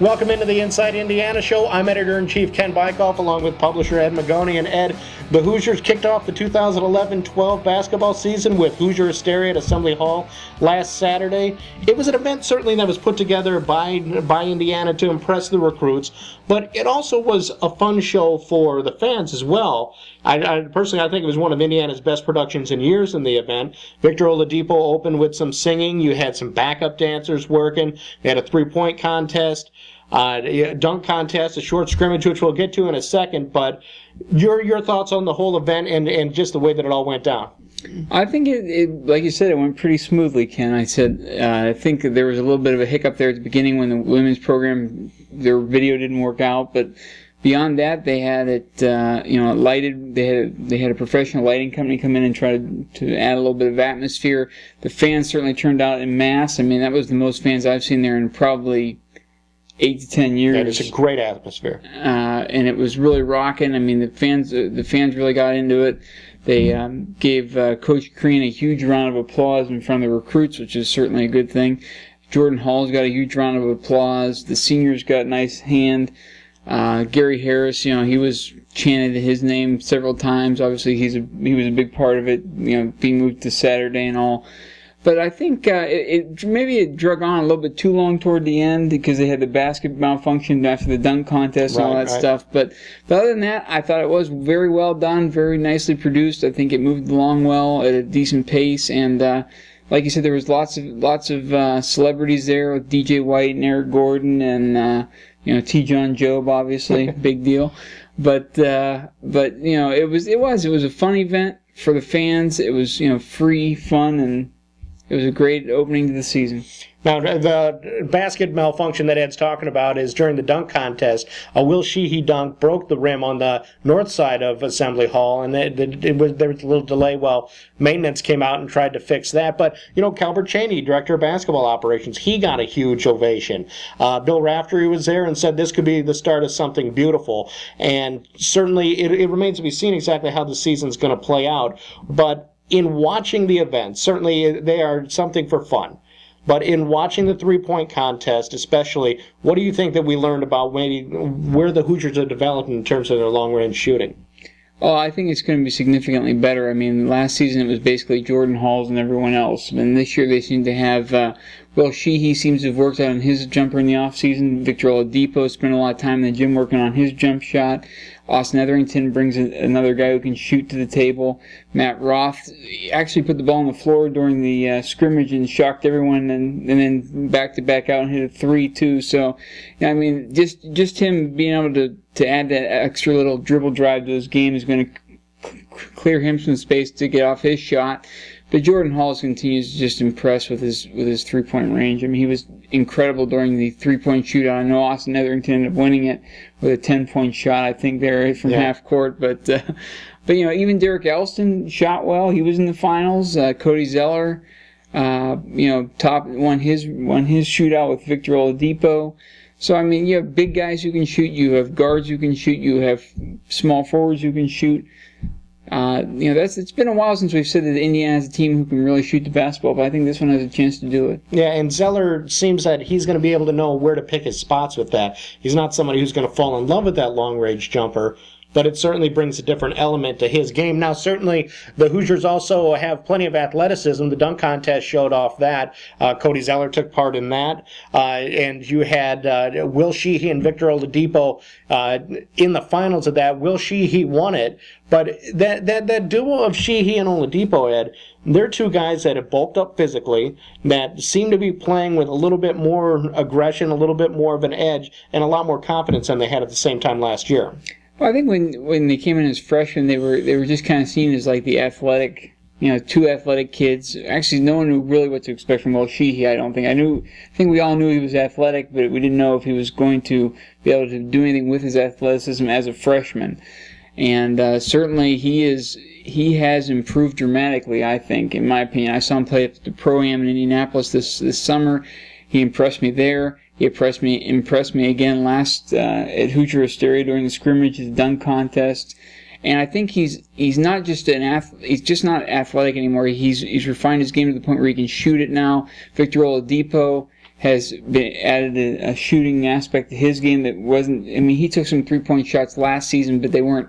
Welcome into the Inside Indiana Show. I'm Editor-in-Chief Ken Bikoff, along with publisher Ed Magoni. And Ed, the Hoosiers kicked off the 2011-12 basketball season with Hoosier Hysteria at Assembly Hall last Saturday. It was an event certainly that was put together by Indiana to impress the recruits, but it also was a fun show for the fans as well. I personally think it was one of Indiana's best productions in years in the event. Victor Oladipo opened with some singing. You had some backup dancers working. You had a three-point contest. Dunk contest, a short scrimmage, which we'll get to in a second, but your thoughts on the whole event and just the way that it all went down. I think it like you said, it went pretty smoothly, Ken. I think that there was a little bit of a hiccup there at the beginning when the women's program, their video didn't work out, but beyond that, they had it, lighted. They had a professional lighting company come in and try to add a little bit of atmosphere. The fans certainly turned out en masse. I mean, that was the most fans I've seen there in probably 8 to 10 years. And it's a great atmosphere. And it was really rocking. I mean, the fans really got into it. They gave Coach Crean a huge round of applause in front of the recruits, which is certainly a good thing. Jordan Hall's got a huge round of applause. The seniors got a nice hand. Gary Harris, he was chanted his name several times. Obviously, he was a big part of it, being moved to Saturday and all. But I think maybe it drug on a little bit too long toward the end because they had the basket malfunction after the dunk contest and all that stuff. But other than that, I thought it was very well done, very nicely produced. I think it moved along well at a decent pace. And like you said, there was lots of celebrities there with DJ White and Eric Gordon and T. John Job, obviously, big deal. But it was a fun event for the fans. It was free, fun, and it was a great opening to the season. Now, the basket malfunction that Ed's talking about is during the dunk contest. A Will Sheehy dunk broke the rim on the north side of Assembly Hall, and there was a little delay while maintenance came out and tried to fix that. But, Calbert Cheney, Director of Basketball Operations, he got a huge ovation. Bill Raftery was there and said this could be the start of something beautiful. And certainly it remains to be seen exactly how the season's going to play out. But in watching the event, certainly they are something for fun. But in watching the three-point contest, especially, what do you think that we learned about maybe where the Hoosiers are developing in terms of their long-range shooting? Well, I think it's going to be significantly better. I mean, last season it was basically Jordan Halls and everyone else. And this year they seem to have, Will Sheehy seems to have worked out on his jumper in the offseason. Victor Oladipo spent a lot of time in the gym working on his jump shot. Austin Etherington brings another guy who can shoot to the table. Matt Roth actually put the ball on the floor during the scrimmage and shocked everyone, and then backed it back out and hit a 3 too. So, I mean, just him being able to add that extra little dribble drive to his game is going to clear him some space to get off his shot. But Jordan Halls continues to just impress with his three-point range. I mean, he was incredible during the three-point shootout. I know Austin Etherington ended up winning it with a 10-point shot, I think, there from half court. But even Derek Elston shot well. He was in the finals. Cody Zeller, won his shootout with Victor Oladipo. So, I mean, you have big guys who can shoot. You have guards who can shoot. You have small forwards who can shoot. It's been a while since we've said that Indiana has a team who can really shoot the basketball, but I think this one has a chance to do it. Yeah, and Zeller seems that he's going to be able to know where to pick his spots with that. He's not somebody who's going to fall in love with that long-range jumper, but it certainly brings a different element to his game. Now, certainly, the Hoosiers also have plenty of athleticism. The dunk contest showed off that. Cody Zeller took part in that. And you had Will Sheehy and Victor Oladipo in the finals of that. Will Sheehy won it. But that duo of Sheehy and Oladipo, Ed, they're two guys that have bulked up physically, that seem to be playing with a little bit more aggression, a little bit more of an edge, and a lot more confidence than they had at the same time last year. Well, I think when they came in as freshmen, they were just kind of seen as like the athletic, two athletic kids. Actually, no one knew really what to expect from Will Sheehy, I don't think. I think we all knew he was athletic, but we didn't know if he was going to be able to do anything with his athleticism as a freshman. And certainly he has improved dramatically, I think, in my opinion. I saw him play at the Pro-Am in Indianapolis this summer. He impressed me there. He impressed me again last at Hoosier Hysteria during the scrimmage, the dunk contest. And I think he's not just he's just not athletic anymore. He's refined his game to the point where he can shoot it now. Victor Oladipo has been added a shooting aspect to his game that wasn't. I mean, he took some 3-point shots last season, but they weren't.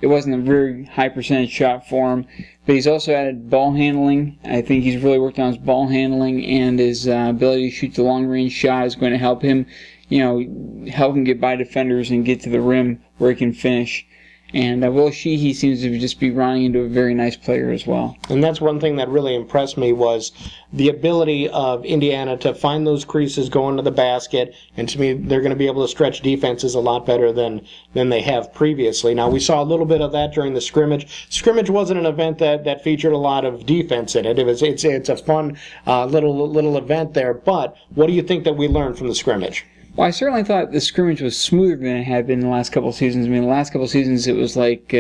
It wasn't a very high percentage shot for him. But he's also added ball handling. I think he's really worked on his ball handling, and his ability to shoot the long range shot is going to help him, help him get by defenders and get to the rim where he can finish. And Will Sheehy seems to just be running into a very nice player as well. And that's one thing that really impressed me was the ability of Indiana to find those creases, go into the basket, and to me, they're going to be able to stretch defenses a lot better than they have previously. Now, we saw a little bit of that during the scrimmage. Scrimmage wasn't an event that featured a lot of defense in it. It's a fun little event there. But what do you think that we learned from the scrimmage? Well, I certainly thought the scrimmage was smoother than it had been in the last couple of seasons. I mean, the last couple of seasons it was like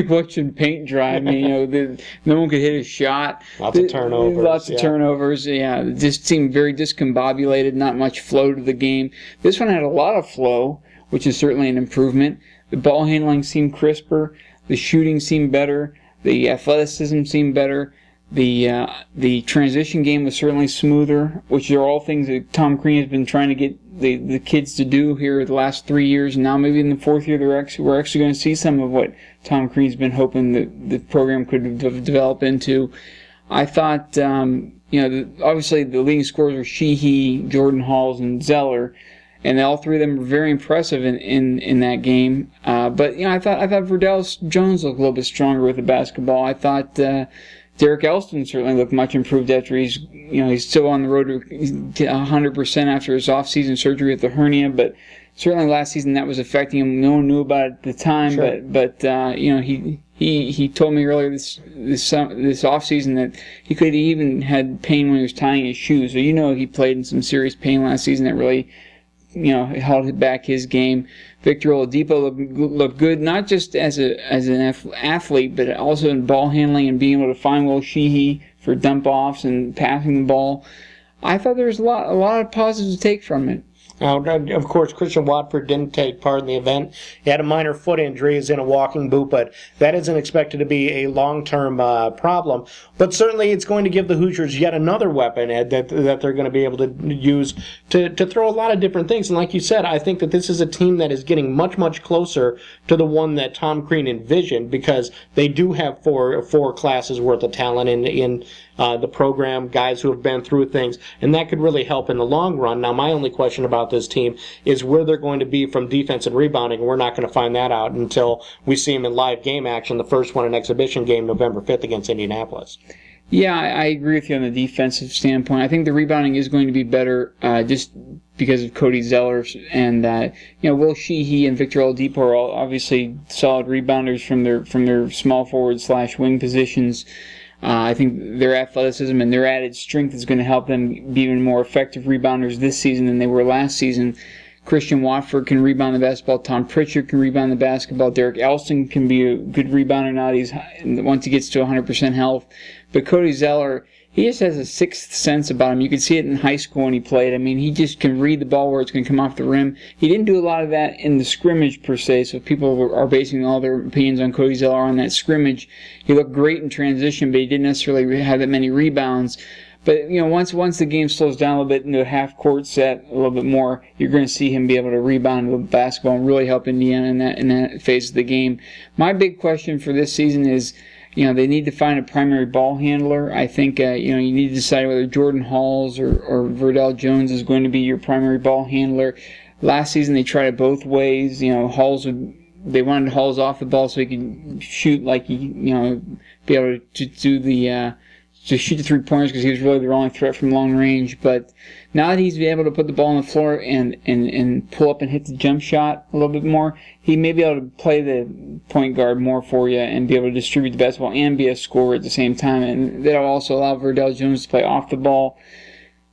watching paint dry. I mean, no one could hit a shot. Lots of turnovers. Yeah, it just seemed very discombobulated. Not much flow to the game. This one had a lot of flow, which is certainly an improvement. The ball handling seemed crisper. The shooting seemed better. The athleticism seemed better. The transition game was certainly smoother, which are all things that Tom Crean has been trying to get the kids to do here the last 3 years. And now maybe in the fourth year we're actually going to see some of what Tom Crean's been hoping that the program could develop into. I thought, obviously the leading scorers were Sheehy, Jordan Halls, and Zeller. And all three of them were very impressive in that game. But I thought Verdell Jones looked a little bit stronger with the basketball. I thought Derek Elston certainly looked much improved after he's still on the road to 100% after his off-season surgery with the hernia. But certainly last season that was affecting him. No one knew about it at the time. Sure. But he told me earlier this off-season that he could even had pain when he was tying his shoes. So he played in some serious pain last season that really held back his game. Victor Oladipo looked good, not just as an athlete, but also in ball handling and being able to find Will Sheehy for dump offs and passing the ball. I thought there was a lot of positives to take from it. Now, of course, Christian Watford didn't take part in the event. He had a minor foot injury. He's in a walking boot, but that isn't expected to be a long-term problem. But certainly it's going to give the Hoosiers yet another weapon that they're going to be able to use to throw a lot of different things. And like you said, I think that this is a team that is getting much, much closer to the one that Tom Crean envisioned, because they do have four classes worth of talent in the program, guys who have been through things, and that could really help in the long run. Now, my only question about this team is where they're going to be from defense and rebounding. We're not going to find that out until we see them in live game action, the first one, an exhibition game, November 5th against Indianapolis. Yeah, I agree with you on the defensive standpoint. I think the rebounding is going to be better just because of Cody Zeller and Will Sheehy and Victor Oladipo are all obviously solid rebounders from their small forward / wing positions. I think their athleticism and their added strength is going to help them be even more effective rebounders this season than they were last season. Christian Watford can rebound the basketball. Tom Pritchard can rebound the basketball. Derek Elston can be a good rebounder now once he gets to 100% health. But Cody Zeller, he just has a sixth sense about him. You could see it in high school when he played. I mean, he just can read the ball where it's going to come off the rim. He didn't do a lot of that in the scrimmage, per se, so people are basing all their opinions on Cody Zeller on that scrimmage. He looked great in transition, but he didn't necessarily have that many rebounds. But, once the game slows down a little bit into a half-court set, a little bit more, you're going to see him be able to rebound with basketball and really help Indiana in that phase of the game. My big question for this season is, they need to find a primary ball handler. I think, you need to decide whether Jordan Halls or Verdell Jones is going to be your primary ball handler. Last season they tried it both ways. They wanted Halls off the ball so he could shoot like be able to do to shoot the three-pointers because he was really their only threat from long range. But now that he's able to put the ball on the floor and pull up and hit the jump shot a little bit more, he may be able to play the point guard more for you and be able to distribute the basketball and be a scorer at the same time. And that'll also allow Verdell Jones to play off the ball.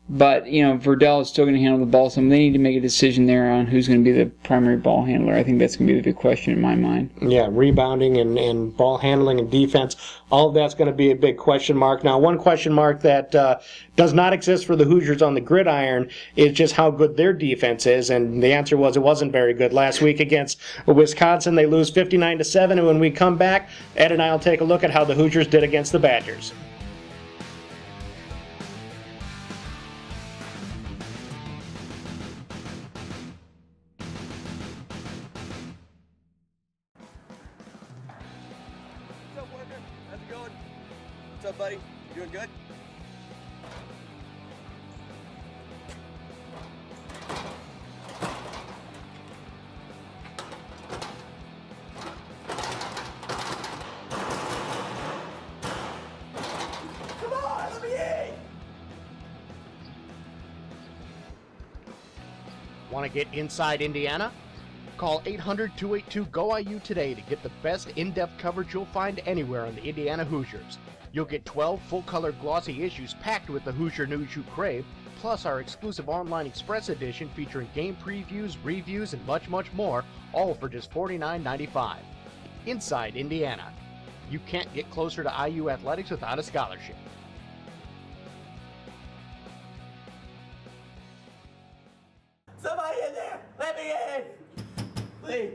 But, Verdell is still going to handle the ball, so they need to make a decision there on who's going to be the primary ball handler. I think that's going to be the big question in my mind. Yeah, rebounding and ball handling and defense, all of that's going to be a big question mark. Now, one question mark that does not exist for the Hoosiers on the gridiron is just how good their defense is, and the answer was it wasn't very good. Last week against Wisconsin, they lose 59-7, and when we come back, Ed and I will take a look at how the Hoosiers did against the Badgers. How's it going? What's up, buddy? You doing good? Come on, let me in! Want to get inside Indiana? Call 800-282-GO-IU today to get the best in-depth coverage you'll find anywhere on the Indiana Hoosiers. You'll get 12 full-color glossy issues packed with the Hoosier news you crave, plus our exclusive online express edition featuring game previews, reviews, and much, much more, all for just $49.95. Inside Indiana. You can't get closer to IU athletics without a scholarship. Somebody in there! Let me in! Please.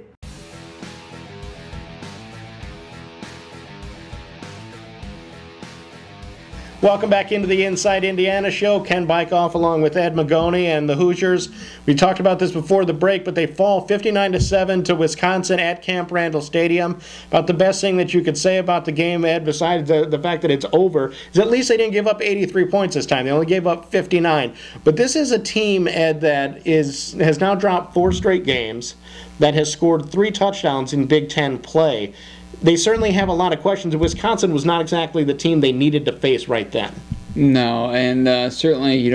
Welcome back into the Inside Indiana show. Ken Bikoff along with Ed Magoni and the Hoosiers. We talked about this before the break, but they fall 59-7 to Wisconsin at Camp Randall Stadium. About the best thing that you could say about the game, Ed, besides the fact that it's over, is at least they didn't give up 83 points this time. They only gave up 59. But this is a team, Ed, that has now dropped 4 straight games, that has scored 3 touchdowns in Big Ten play. They certainly have a lot of questions. Wisconsin was not exactly the team they needed to face right then. No, and certainly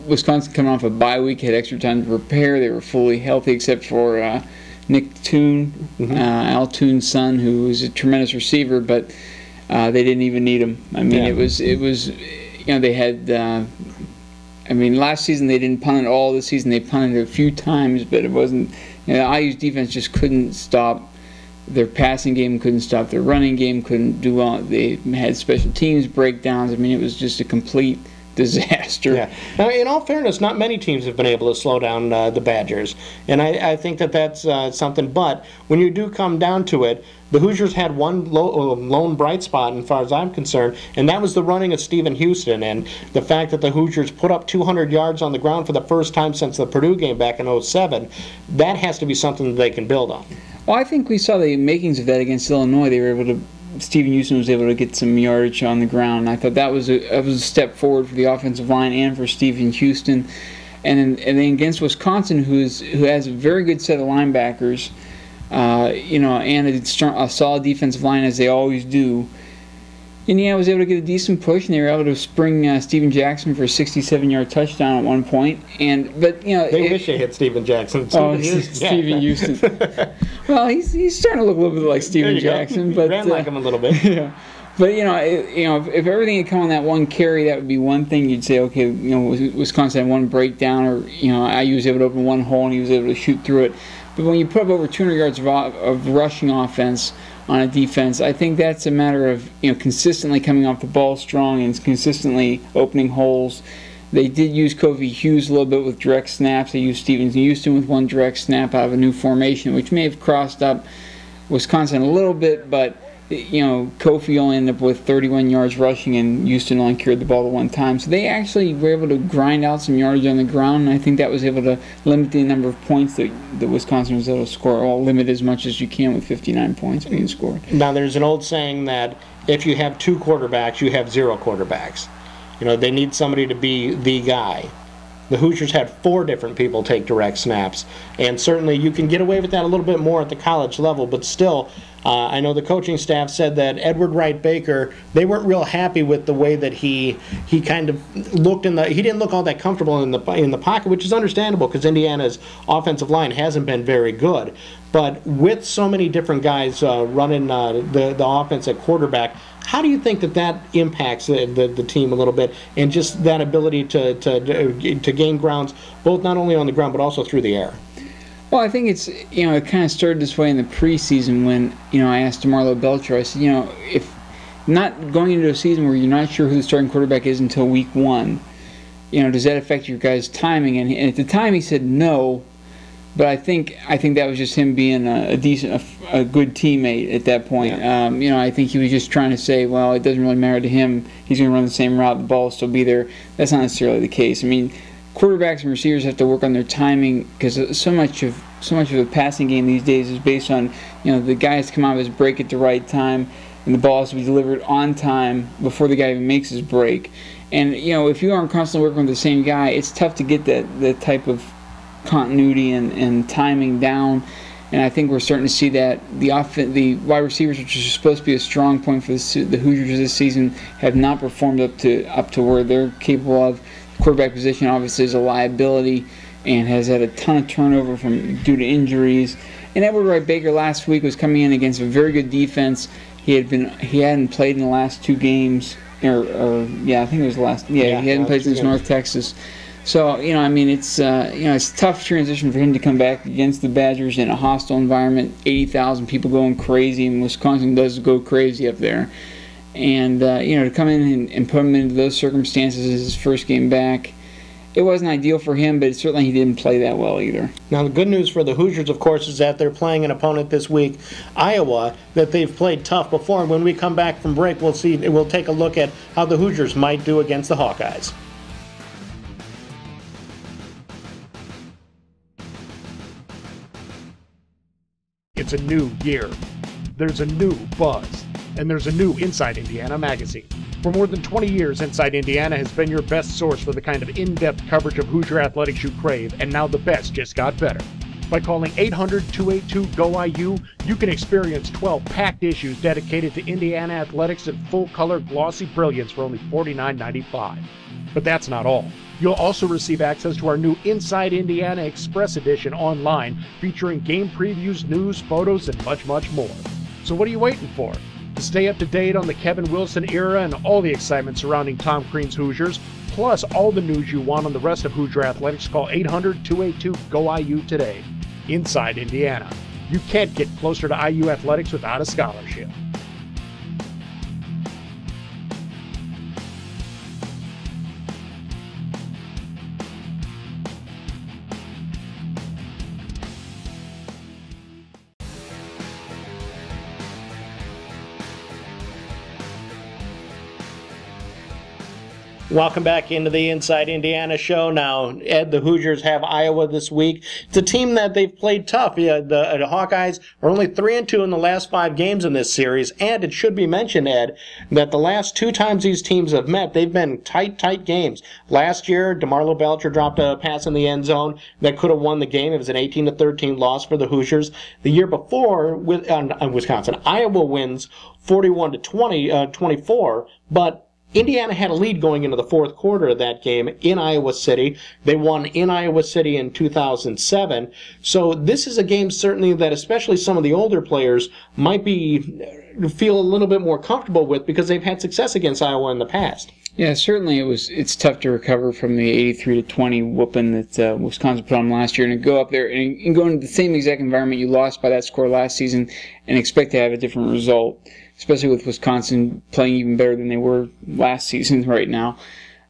Wisconsin coming off a bye week, had extra time to prepare. They were fully healthy except for Nick Toon, Al Toon's son, who was a tremendous receiver, but they didn't even need him. I mean, it was they had. Last season they didn't punt at all. This season they punted a few times, but it wasn't. IU's defense just couldn't stop. Their passing game couldn't stop. Their running game couldn't do all. They had special teams breakdowns. I mean, it was just a complete disaster. Yeah. Now, in all fairness, not many teams have been able to slow down the Badgers, and I think that's something. But when you do come down to it, the Hoosiers had one lone bright spot, as far as I'm concerned, and that was the running of Stephen Houston, and the fact that the Hoosiers put up 200 yards on the ground for the first time since the Purdue game back in 2007. That has to be something that they can build on. Well, I think we saw the makings of that against Illinois. They were able to. Stephen Houston was able to get some yardage on the ground. I thought that was a step forward for the offensive line and for Stephen Houston. And then against Wisconsin, who has a very good set of linebackers, and a solid defensive line as they always do. Indiana was able to get a decent push, and they were able to spring Steven Jackson for a 67-yard touchdown at one point. They wish they hit Steven Jackson. Stephen Houston. Well, he's starting to look a little bit like Steven Jackson, but ran like him a little bit. Yeah. But if everything had come on that one carry, that would be one thing. You'd say, okay, Wisconsin had one breakdown, or IU was able to open one hole and he was able to shoot through it. But when you put up over 200 yards of rushing offense on a defense, I think that's a matter of consistently coming off the ball strong and consistently opening holes. They did use Kofi Hughes a little bit with direct snaps. They used Stephen Houston with one direct snap out of a new formation, which may have crossed up Wisconsin a little bit, but Kofi only ended up with 31 yards rushing, and Houston only carried the ball the one time. So they actually were able to grind out some yardage on the ground, and I think that was able to limit the number of points that Wisconsin was able to score. Well, limit as much as you can with 59 points being scored. Now, there's an old saying that if you have 2 quarterbacks, you have 0 quarterbacks. They need somebody to be the guy. The Hoosiers had 4 different people take direct snaps, and certainly you can get away with that a little bit more at the college level, but still, I know the coaching staff said that Edward Wright Baker, they weren't real happy with the way that he kind of looked he didn't look all that comfortable in the pocket, which is understandable because Indiana's offensive line hasn't been very good. But with so many different guys running the offense at quarterback, how do you think that impacts the team a little bit, and just that ability to gain grounds, both not only on the ground but also through the air? Well, I think it's it kind of started this way in the preseason when I asked DeMarlo Belcher. I said, if not going into a season where you're not sure who the starting quarterback is until week 1, does that affect your guys' timing? And at the time he said no. But I think that was just him being a good teammate at that point. Yeah. I think he was just trying to say, well, it doesn't really matter to him. He's going to run the same route. The ball will still be there. That's not necessarily the case. I mean, quarterbacks and receivers have to work on their timing because so much of the passing game these days is based on the guys come out of his break at the right time. and the ball has to be delivered on time before the guy even makes his break. And if you aren't constantly working with the same guy, it's tough to get that type of continuity and timing down. And I think we're starting to see that the wide receivers, which is supposed to be a strong point for the Hoosiers this season, have not performed up to where they're capable of. The quarterback position obviously is a liability and has had a ton of turnover due to injuries. And Edward Wright Baker last week was coming in against a very good defense. He hadn't played in the last 2 games, I think it was the last. Yeah, he hadn't played since North Texas. So it's tough transition for him to come back against the Badgers in a hostile environment. 80,000 people going crazy, and Wisconsin does go crazy up there. And to come in and put him into those circumstances as his first game back, it wasn't ideal for him, but certainly he didn't play that well either. Now, the good news for the Hoosiers, of course, is that they're playing an opponent this week, Iowa, that they've played tough before. And when we come back from break, we'll take a look at how the Hoosiers might do against the Hawkeyes. It's a new year. There's a new buzz. And there's a new Inside Indiana magazine. For more than 20 years, Inside Indiana has been your best source for the kind of in-depth coverage of Hoosier athletics you crave, and now the best just got better. By calling 800-282-GO-IU, you can experience 12 packed issues dedicated to Indiana athletics in full-color glossy brilliance for only $49.95. But that's not all. You'll also receive access to our new Inside Indiana Express edition online, featuring game previews, news, photos, and much, much more. So what are you waiting for? To stay up to date on the Kevin Wilson era and all the excitement surrounding Tom Crean's Hoosiers, plus all the news you want on the rest of Hoosier athletics, call 800-282-GO-IU today. Inside Indiana. You can't get closer to IU athletics without a scholarship. Welcome back into the Inside Indiana show. Now, Ed, the Hoosiers have Iowa this week. It's a team that they've played tough. The Hawkeyes are only 3-2 in the last 5 games in this series, and it should be mentioned, Ed, that the last 2 times these teams have met, they've been tight games. Last year, DeMarlo Belcher dropped a pass in the end zone that could have won the game. It was an 18-13 loss for the Hoosiers. The year before, on Wisconsin, Iowa wins 41-24, but Indiana had a lead going into the 4th quarter of that game in Iowa City. They won in Iowa City in 2007. So this is a game certainly that especially some of the older players might feel a little bit more comfortable with because they've had success against Iowa in the past. Yeah, certainly it's tough to recover from the 83-20 whooping that Wisconsin put on last year, and to go up there and go into the same exact environment you lost by that score last season and expect to have a different result, especially with Wisconsin playing even better than they were last season right now.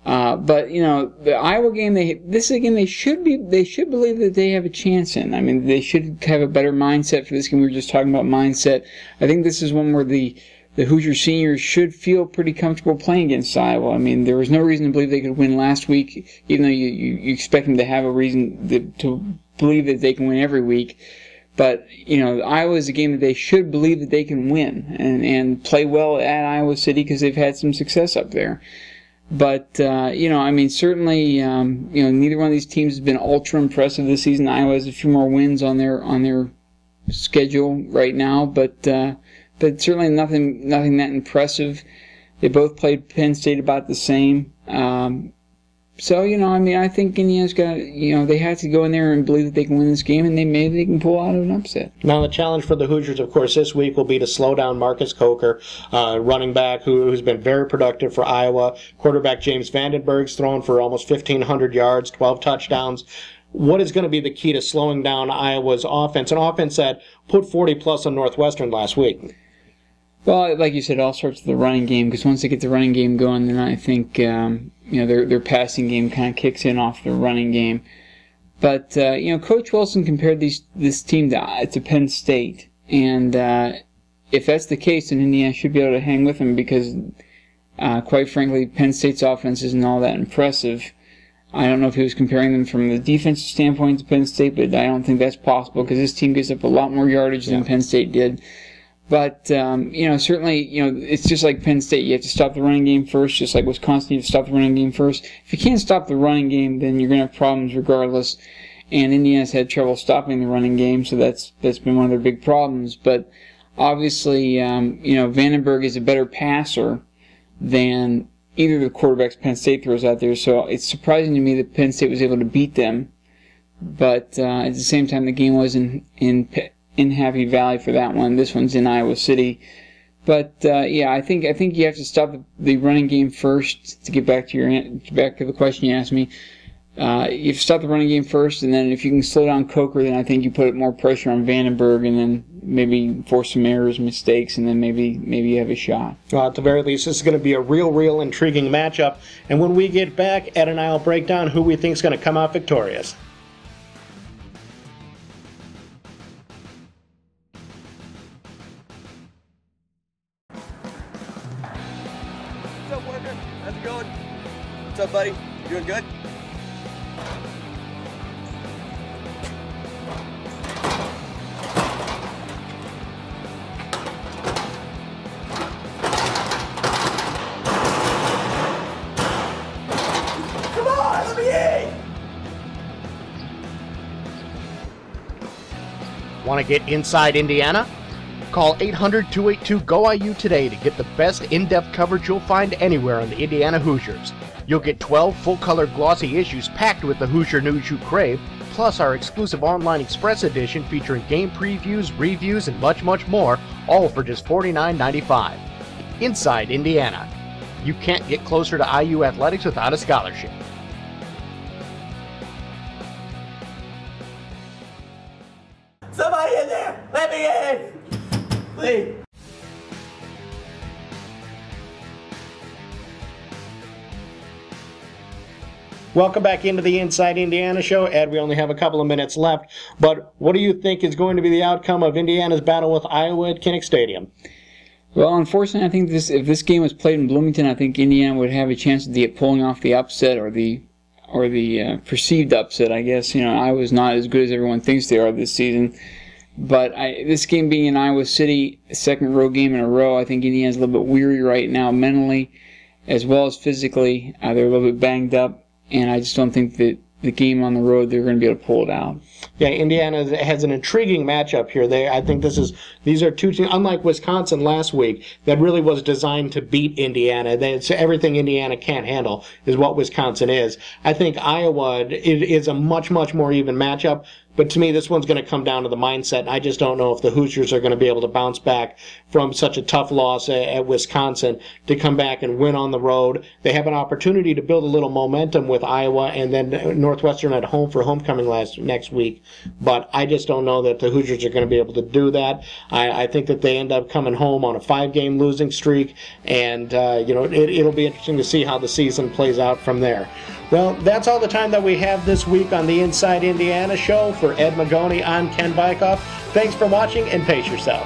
But the Iowa game, this is a game they should believe that they have a chance in. I mean, they should have a better mindset for this game. We were just talking about mindset. I think this is one where the Hoosier seniors should feel pretty comfortable playing against Iowa. I mean, there was no reason to believe they could win last week, even though you expect them to have a reason to believe that they can win every week. But, Iowa is a game that they should believe that they can win and play well at Iowa City because they've had some success up there. But, certainly, neither one of these teams has been ultra impressive this season. Iowa has a few more wins on their schedule right now, but certainly nothing that impressive. They both played Penn State about the same. I think Indiana's got, they have to go in there and believe that they can win this game, and maybe they can pull out an upset. Now, the challenge for the Hoosiers, of course, this week will be to slow down Marcus Coker, running back who's been very productive for Iowa. Quarterback James Vandenberg's thrown for almost 1,500 yards, 12 touchdowns. What is going to be the key to slowing down Iowa's offense? An offense that put 40-plus on Northwestern last week. Well, like you said, all sorts of the running game, because once they get the running game going, then I think their passing game kind of kicks in off the running game. But Coach Wilson compared this team to Penn State, and if that's the case, then Indiana should be able to hang with them because, quite frankly, Penn State's offense isn't all that impressive. I don't know if he was comparing them from the defensive standpoint to Penn State, but I don't think that's possible because this team gives up a lot more yardage than Penn State did. But, certainly, it's just like Penn State. You have to stop the running game first, just like Wisconsin, you have to stop the running game first. If you can't stop the running game, then you're going to have problems regardless. And Indiana's had trouble stopping the running game, so that's been one of their big problems. But obviously, Vandenberg is a better passer than either of the quarterbacks Penn State throws out there. So it's surprising to me that Penn State was able to beat them. But at the same time, the game was in Happy Valley for that one. This one's in Iowa City. But I think you have to stop the running game first. To get back to the question you asked me, you have to stop the running game first, and then if you can slow down Coker, then I think you put more pressure on Vandenberg, and then maybe force some errors, mistakes, and then maybe you have a shot. Well, at the very least, this is going to be a real intriguing matchup. And when we get back, Ed and I will break down who we think is going to come out victorious. What's up, worker? How's it going? What's up, buddy? You doing good? Come on, let me in! Want to get inside Indiana? Call 800-282-GO-IU today to get the best in-depth coverage you'll find anywhere on the Indiana Hoosiers. You'll get 12 full-color glossy issues packed with the Hoosier news you crave, plus our exclusive online express edition featuring game previews, reviews, and much more, all for just $49.95. Inside Indiana. You can't get closer to IU athletics without a scholarship. Somebody in there! Let me in! Please! Welcome back into the Inside Indiana show. Ed, we only have a couple of minutes left, but what do you think is going to be the outcome of Indiana's battle with Iowa at Kinnick Stadium? Well, unfortunately, I think if this game was played in Bloomington, I think Indiana would have a chance of pulling off the upset or the perceived upset, I guess. Iowa's not as good as everyone thinks they are this season. But this game being in Iowa City, second road game in a row, I think Indiana's a little bit weary right now mentally as well as physically. They're a little bit banged up, and I just don't think that the game on the road they're going to be able to pull it out. Yeah, Indiana has an intriguing matchup here. I think these are two teams, unlike Wisconsin last week, that really was designed to beat Indiana. Everything Indiana can't handle is what Wisconsin is. I think Iowa is a much more even matchup. But to me, this one's going to come down to the mindset. I just don't know if the Hoosiers are going to be able to bounce back from such a tough loss at Wisconsin to come back and win on the road. They have an opportunity to build a little momentum with Iowa and then Northwestern at home for homecoming next week. But I just don't know that the Hoosiers are going to be able to do that. I think that they end up coming home on a 5-game losing streak, and it'll be interesting to see how the season plays out from there. Well, that's all the time that we have this week on the Inside Indiana show. For Ed Magoni, I'm Ken Bikoff. Thanks for watching, and pace yourself.